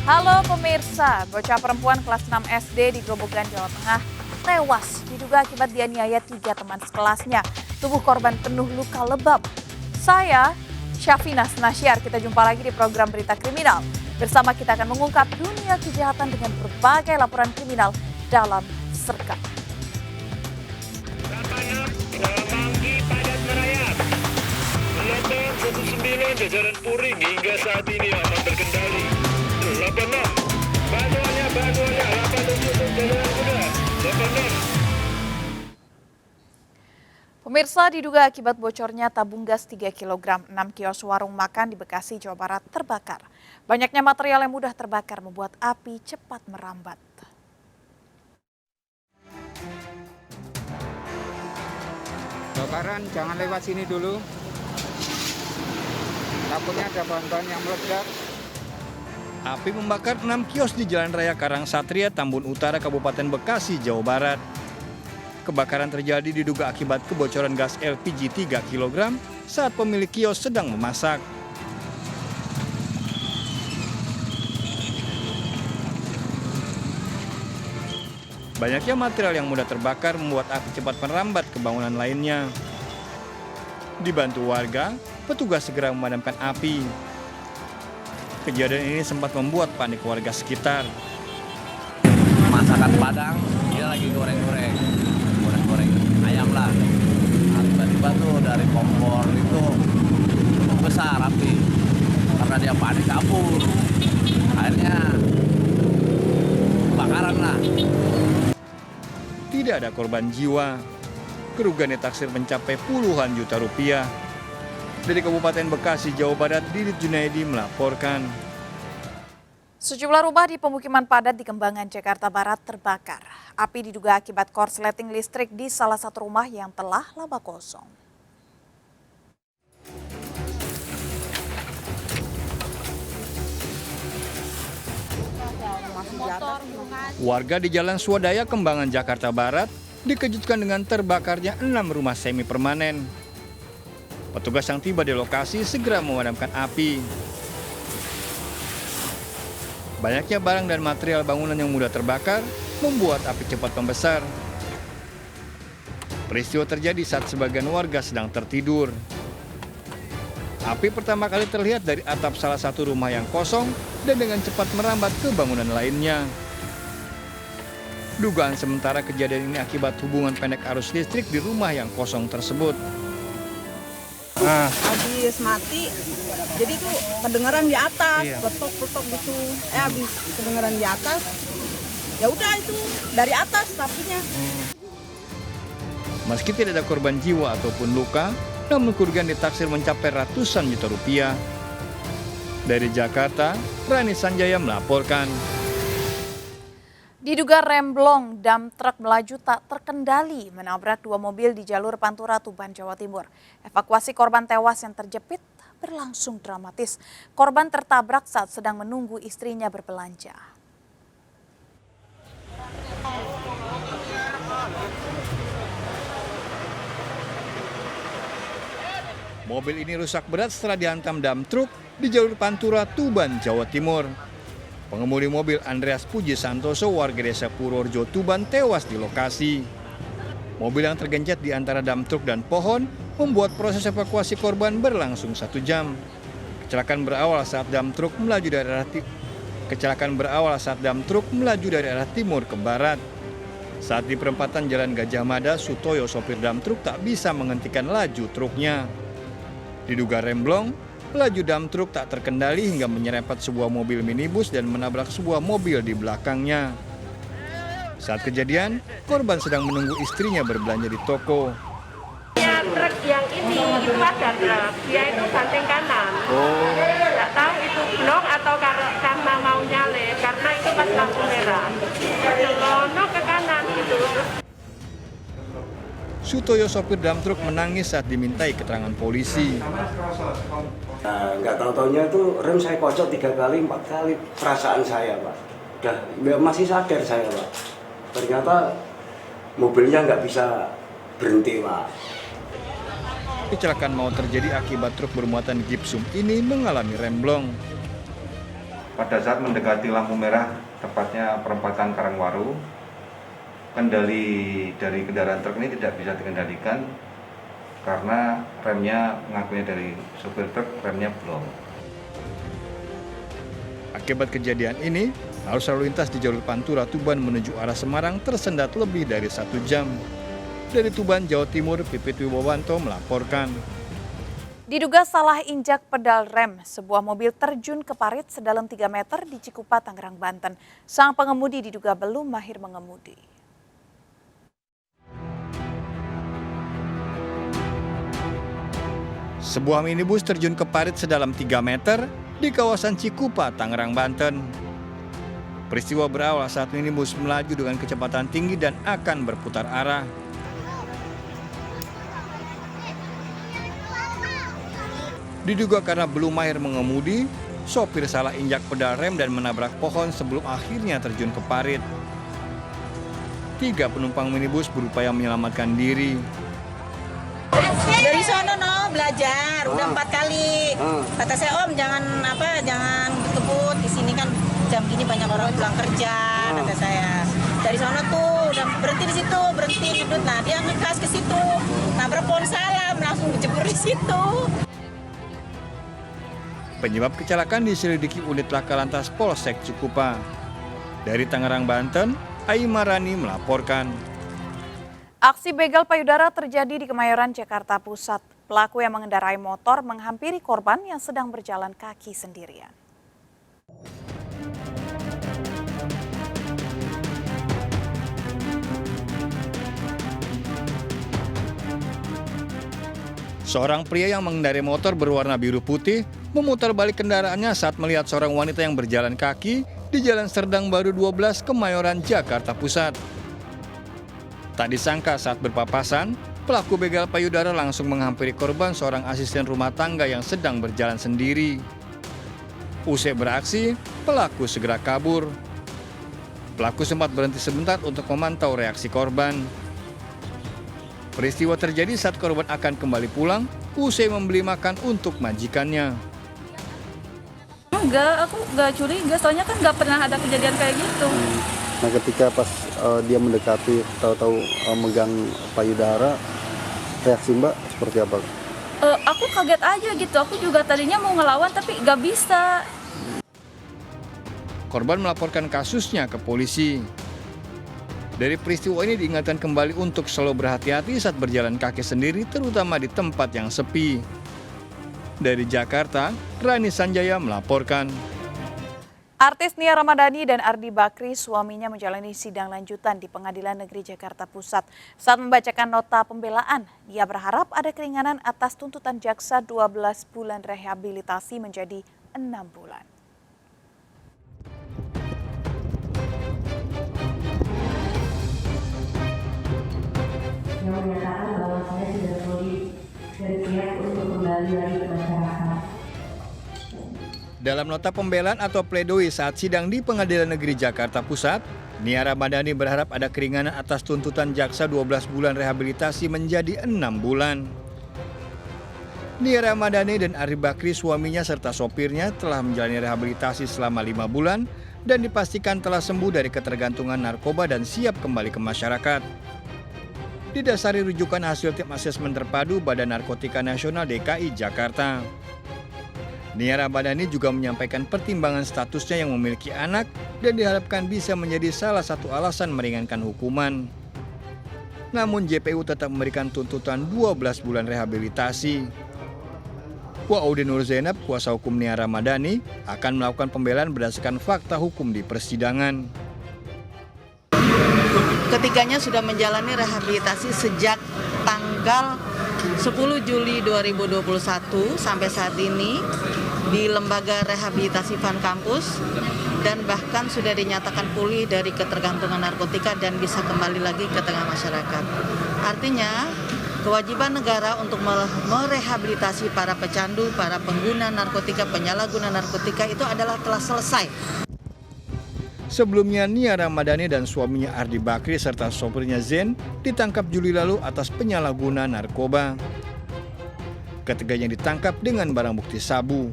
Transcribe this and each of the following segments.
Halo pemirsa, bocah perempuan kelas 6 SD di Grobogan, Jawa Tengah tewas diduga akibat dianiaya 3 teman sekelasnya. Tubuh korban penuh luka lebam. Saya, Syafina Nasyar, kita jumpa lagi di program Berita Kriminal. Bersama kita akan mengungkap dunia kejahatan dengan berbagai laporan kriminal dalam Serkap. Manggi padat merayap. Gelombang 19 jajaran Puring hingga saat ini aman terkendali. 86 Banuanya 87 jajaran Kuda 86. Pemirsa, diduga akibat bocornya tabung gas 3 kg, 6 kios warung makan di Bekasi, Jawa Barat terbakar. Banyaknya material yang mudah terbakar membuat api cepat merambat. Kebakaran jangan lewat sini dulu. Takutnya ada bahan-bahan yang meledak. Api membakar 6 kios di Jalan Raya Karang Satria, Tambun Utara, Kabupaten Bekasi, Jawa Barat. Kebakaran terjadi diduga akibat kebocoran gas LPG 3 kg saat pemilik kios sedang memasak. Banyaknya material yang mudah terbakar membuat api cepat merambat ke bangunan lainnya. Dibantu warga, petugas segera memadamkan api. Kejadian ini sempat membuat panik warga sekitar. Masakan Padang, dia lagi goreng-goreng ayam lah. Nah, tiba-tiba tuh dari kompor itu besar api, karena dia panik kabur. Akhirnya kebakaran lah. Tidak ada korban jiwa. Kerugian ditaksir mencapai puluhan juta rupiah. Dari Kabupaten Bekasi, Jawa Barat, Didit Junaidi melaporkan. Sejumlah rumah di pemukiman padat di Kembangan, Jakarta Barat terbakar. Api diduga akibat korsleting listrik di salah satu rumah yang telah lama kosong. Warga di Jalan Swadaya, Kembangan, Jakarta Barat dikejutkan dengan terbakarnya 6 rumah semi permanen. Petugas yang tiba di lokasi segera memadamkan api. Banyaknya barang dan material bangunan yang mudah terbakar membuat api cepat membesar. Peristiwa terjadi saat sebagian warga sedang tertidur. Api pertama kali terlihat dari atap salah satu rumah yang kosong dan dengan cepat merambat ke bangunan lainnya. Dugaan sementara kejadian ini akibat hubungan pendek arus listrik di rumah yang kosong tersebut. Habis mati, jadi tuh kedengeran di atas, petok gitu. Habis kedengeran di atas, ya udah itu dari atas apinya. Meski tidak ada korban jiwa ataupun luka, namun kerugian ditaksir mencapai ratusan juta rupiah. Dari Jakarta, Rani Sanjaya melaporkan. Diduga remblong, dam truk melaju tak terkendali menabrak 2 mobil di jalur Pantura, Tuban, Jawa Timur. Evakuasi korban tewas yang terjepit berlangsung dramatis. Korban tertabrak saat sedang menunggu istrinya berbelanja. Mobil ini rusak berat setelah dihantam dam truk di jalur Pantura, Tuban, Jawa Timur. Pengemudi mobil Andreas Puji Santoso, warga desa Purworejo, Tuban, tewas di lokasi. Mobil yang tergencet di antara dam truk dan pohon membuat proses evakuasi korban berlangsung 1 jam. Kecelakaan berawal saat dam truk melaju dari arah timur ke barat. Saat di perempatan Jalan Gajah Mada, Sutoyo, sopir dam truk tak bisa menghentikan laju truknya. Diduga remblong, laju dam truk tak terkendali hingga menyerempet sebuah mobil minibus dan menabrak sebuah mobil di belakangnya. Saat kejadian, korban sedang menunggu istrinya berbelanja di toko. Ya, truk yang ini itu ada truk, dia itu banting kanan. Nggak tahu itu blok atau karena mau nyalip, karena itu pas lampu merah. Nyelonok ke kanan gitu. Sutoyo, sopir dam truk, menangis saat dimintai keterangan polisi. Nggak tahu-taunya itu rem saya kocok 3 kali, 4 kali. Perasaan saya, Pak. Masih sadar saya, Pak. Ternyata mobilnya nggak bisa berhenti, Pak. Kecelakaan maut terjadi akibat truk bermuatan gipsum ini mengalami remblong. Pada saat mendekati lampu merah, tepatnya perempatan Karangwaru, kendali dari kendaraan truk ini tidak bisa dikendalikan karena remnya, mengakunya dari sopir truk, remnya blong. Akibat kejadian ini, arus lalu lintas di jalur Pantura Tuban menuju arah Semarang tersendat lebih dari 1 jam. Dari Tuban, Jawa Timur, Pipit Wibowanto melaporkan. Diduga salah injak pedal rem, sebuah mobil terjun ke parit sedalam 3 meter di Cikupa, Tangerang, Banten. Sang pengemudi diduga belum mahir mengemudi. Sebuah minibus terjun ke parit sedalam 3 meter di kawasan Cikupa, Tangerang, Banten. Peristiwa berawal saat minibus melaju dengan kecepatan tinggi dan akan berputar arah. Diduga karena belum mahir mengemudi, sopir salah injak pedal rem dan menabrak pohon sebelum akhirnya terjun ke parit. 3 penumpang minibus berupaya menyelamatkan diri. Dari sono belajar udah 4 kali. Kata saya, Om jangan kebut, di sini kan jam gini banyak orang pulang kerja, kata saya. Dari sono tuh udah berhenti di situ, berhenti duduk. Nah dia ngegas ke situ, nabrak pohon salam, langsung dijebur di situ. Penyebab kecelakaan diselidiki unit laka lantas Polsek Cikupa. Dari Tangerang, Banten, Aimarani melaporkan. Aksi begal payudara terjadi di Kemayoran, Jakarta Pusat. Pelaku yang mengendarai motor menghampiri korban yang sedang berjalan kaki sendirian. Seorang pria yang mengendarai motor berwarna biru putih memutar balik kendaraannya saat melihat seorang wanita yang berjalan kaki di Jalan Serdang Baru 12, Kemayoran, Jakarta Pusat. Tak disangka saat berpapasan, pelaku begal payudara langsung menghampiri korban, seorang asisten rumah tangga yang sedang berjalan sendiri. Usai beraksi, pelaku segera kabur. Pelaku sempat berhenti sebentar untuk memantau reaksi korban. Peristiwa terjadi saat korban akan kembali pulang usai membeli makan untuk majikannya. Enggak, aku nggak curiga, soalnya kan nggak pernah ada kejadian kayak gitu. Nah ketika pas dia mendekati, tahu-tahu megang payudara, reaksi Mbak seperti apa? Aku kaget aja gitu, aku juga tadinya mau ngelawan tapi nggak bisa. Korban melaporkan kasusnya ke polisi. Dari peristiwa ini diingatkan kembali untuk selalu berhati-hati saat berjalan kaki sendiri, terutama di tempat yang sepi. Dari Jakarta, Rani Sanjaya melaporkan. Artis Nia Ramadhani dan Ardi Bakri, suaminya, menjalani sidang lanjutan di Pengadilan Negeri Jakarta Pusat. Saat membacakan nota pembelaan, dia berharap ada keringanan atas tuntutan jaksa 12 bulan rehabilitasi menjadi 6 bulan. Yang menyatakan bahwa saya sudah pulih dan siap untuk kembali lagi ke masyarakat. Dalam nota pembelaan atau pledoi saat sidang di Pengadilan Negeri Jakarta Pusat, Nia Ramadhani berharap ada keringanan atas tuntutan jaksa 12 bulan rehabilitasi menjadi 6 bulan. Nia Ramadhani dan Ardi Bakri, suaminya serta sopirnya, telah menjalani rehabilitasi selama 5 bulan dan dipastikan telah sembuh dari ketergantungan narkoba dan siap kembali ke masyarakat. Didasari rujukan hasil tim asesmen terpadu Badan Narkotika Nasional DKI Jakarta. Nia Ramadhani juga menyampaikan pertimbangan statusnya yang memiliki anak dan diharapkan bisa menjadi salah satu alasan meringankan hukuman. Namun JPU tetap memberikan tuntutan 12 bulan rehabilitasi. Wa'udi Nur Zainab, kuasa hukum Nia Ramadhani, akan melakukan pembelaan berdasarkan fakta hukum di persidangan. Ketiganya sudah menjalani rehabilitasi sejak tanggal 10 Juli 2021 sampai saat ini di Lembaga Rehabilitasi Van Kampus, dan bahkan sudah dinyatakan pulih dari ketergantungan narkotika dan bisa kembali lagi ke tengah masyarakat. Artinya, kewajiban negara untuk merehabilitasi para pecandu, para pengguna narkotika, penyalahguna narkotika itu adalah telah selesai. Sebelumnya, Nia Ramadhani dan suaminya Ardi Bakri serta sopirnya Zen ditangkap Juli lalu atas penyalahguna narkoba. Ketiganya ditangkap dengan barang bukti sabu.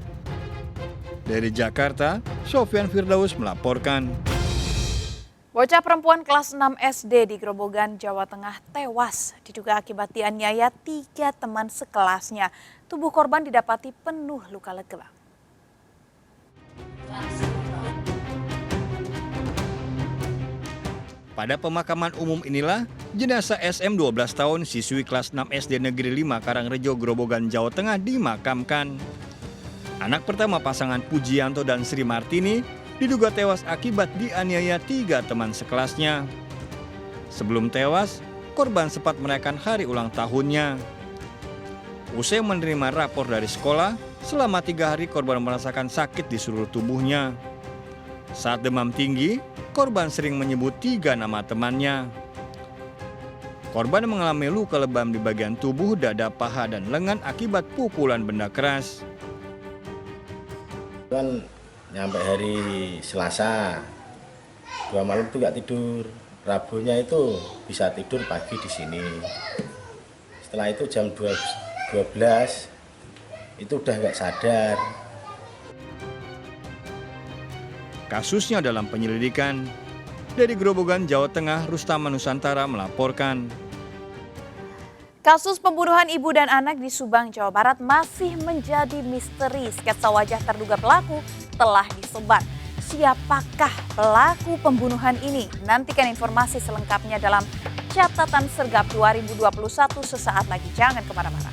Dari Jakarta, Sofyan Firdaus melaporkan. Bocah perempuan kelas 6 SD di Grobogan, Jawa Tengah tewas diduga akibat dianiaya 3 teman sekelasnya. Tubuh korban didapati penuh luka lebam. Pada pemakaman umum inilah jenazah SM 12 tahun siswi kelas 6 SD Negeri 5 Karangrejo, Grobogan, Jawa Tengah dimakamkan. Anak pertama pasangan Pujianto dan Sri Martini diduga tewas akibat dianiaya 3 teman sekelasnya. Sebelum tewas, korban sempat merayakan hari ulang tahunnya. Usai menerima rapor dari sekolah, selama 3 hari korban merasakan sakit di seluruh tubuhnya. Saat demam tinggi, korban sering menyebut 3 nama temannya. Korban mengalami luka lebam di bagian tubuh, dada, paha, dan lengan akibat pukulan benda keras. Nyampe hari Selasa, 2 malam itu nggak tidur. Rabunya itu bisa tidur pagi di sini. Setelah itu jam 12 itu udah nggak sadar. Kasusnya dalam penyelidikan. Dari Grobogan, Jawa Tengah, Rustama Nusantara melaporkan. Kasus pembunuhan ibu dan anak di Subang, Jawa Barat masih menjadi misteri. Sketsa wajah terduga pelaku telah disebar. Siapakah pelaku pembunuhan ini? Nantikan informasi selengkapnya dalam Catatan Sergap 2021 sesaat lagi. Jangan kemana-mana.